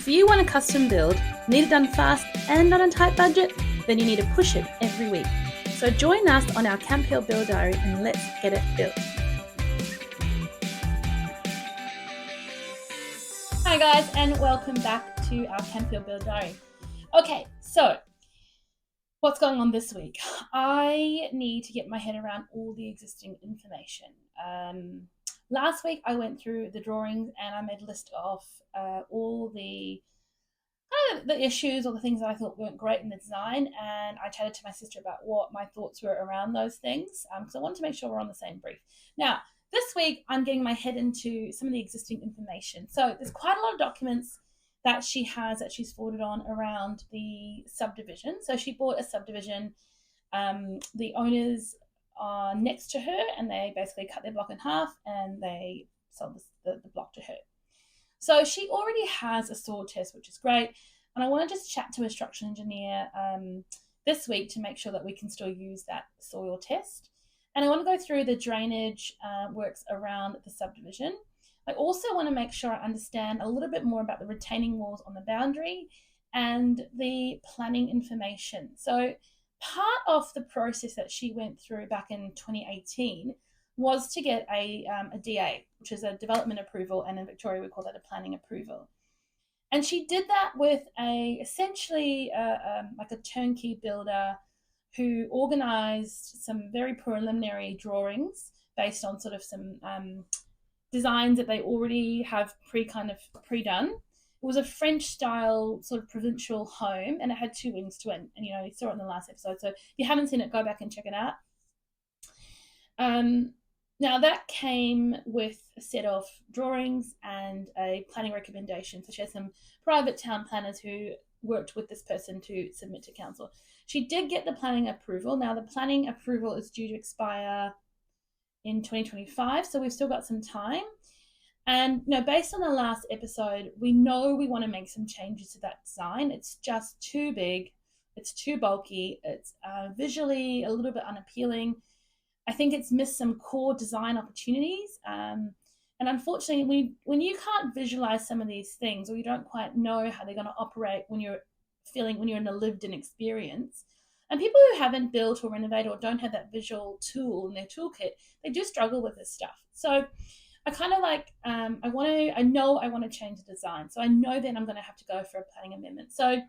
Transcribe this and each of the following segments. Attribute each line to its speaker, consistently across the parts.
Speaker 1: If you want a custom build, need it done fast and on a tight budget, then you need to push it every week. So join us on our Camphill Build Diary and let's get it built. Hi guys, and welcome back to our Camphill Build Diary. Okay, so what's going on this week? I need to get my head around all the existing information. Last week I went through the drawings and I made a list of all the issues or the things that I thought weren't great in the design, and I chatted to my sister about what my thoughts were around those things, because I wanted to make sure we're on the same brief. Now, this week I'm getting my head into some of the existing information. So there's quite a lot of documents that she has that she's forwarded on around the subdivision. So she bought a subdivision. The owners are next to her, and they basically cut their block in half and they sold the block to her. So she already has a soil test, which is great. And I want to just chat to a structural engineer this week to make sure that we can still use that soil test. And I want to go through the drainage works around the subdivision. I also want to make sure I understand a little bit more about the retaining walls on the boundary and the planning information. So part of the process that she went through back in 2018 was to get a DA, which is a development approval, and in Victoria we call that a planning approval. And she did that with essentially like a turnkey builder who organised some very preliminary drawings based on sort of some designs that they already have pre-done. It was a French style sort of provincial home, and it had two wings to it. And you saw it in the last episode. So if you haven't seen it, go back and check it out. Now that came with a set of drawings and a planning recommendation. So she has some private town planners who worked with this person to submit to council. She did get the planning approval. Now the planning approval is due to expire in 2025, so we've still got some time. And based on the last episode, we know we want to make some changes to that design. It's just too big, it's too bulky, it's visually a little bit unappealing. I think it's missed some core design opportunities. And unfortunately, when you can't visualize some of these things, or you don't quite know how they're going to operate when you're in a lived-in experience, and people who haven't built or renovated or don't have that visual tool in their toolkit, they do struggle with this stuff. So I kind of I know I want to change the design. So I know then I'm going to have to go for a planning amendment. So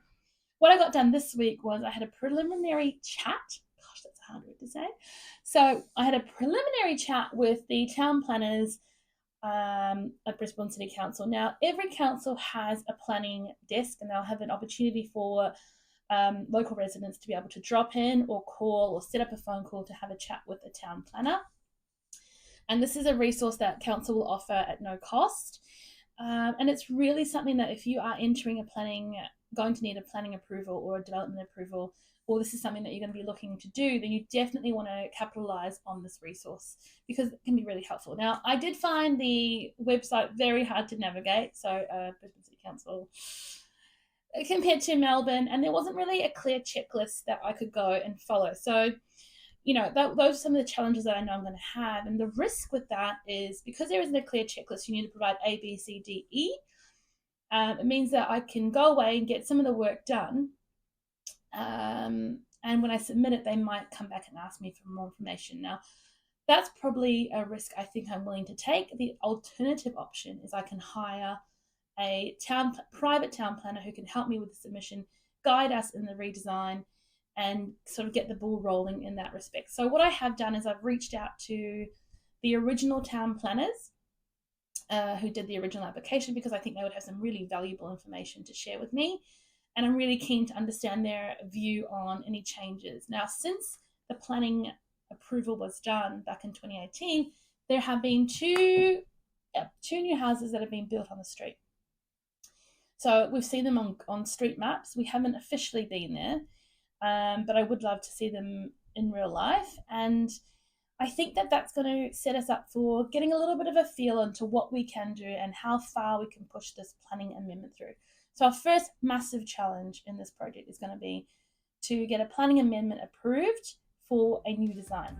Speaker 1: what I got done this week was I had a preliminary chat. Gosh, that's a hard word to say. So I had a preliminary chat with the town planners at Brisbane City Council. Now, every council has a planning desk, and they'll have an opportunity for local residents to be able to drop in or call or set up a phone call to have a chat with a town planner. And this is a resource that council will offer at no cost. And it's really something that if you are entering going to need a planning approval or a development approval, or this is something that you're going to be looking to do, then you definitely want to capitalize on this resource because it can be really helpful. Now, I did find the website very hard to navigate. So Brisbane City Council compared to Melbourne, and there wasn't really a clear checklist that I could go and follow. So those are some of the challenges that I know I'm going to have. And the risk with that is because there isn't a clear checklist, you need to provide A, B, C, D, E. It means that I can go away and get some of the work done. And when I submit it, they might come back and ask me for more information. Now, that's probably a risk I think I'm willing to take. The alternative option is I can hire a private town planner who can help me with the submission, guide us in the redesign, and sort of get the ball rolling in that respect. So what I have done is I've reached out to the original town planners who did the original application, because I think they would have some really valuable information to share with me. And I'm really keen to understand their view on any changes. Now, since the planning approval was done back in 2018, there have been two new houses that have been built on the street. So we've seen them on street maps. We haven't officially been there. But I would love to see them in real life. And I think that that's going to set us up for getting a little bit of a feel into what we can do and how far we can push this planning amendment through. So our first massive challenge in this project is going to be to get a planning amendment approved for a new design.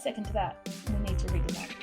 Speaker 1: Second to that, we need to redesign.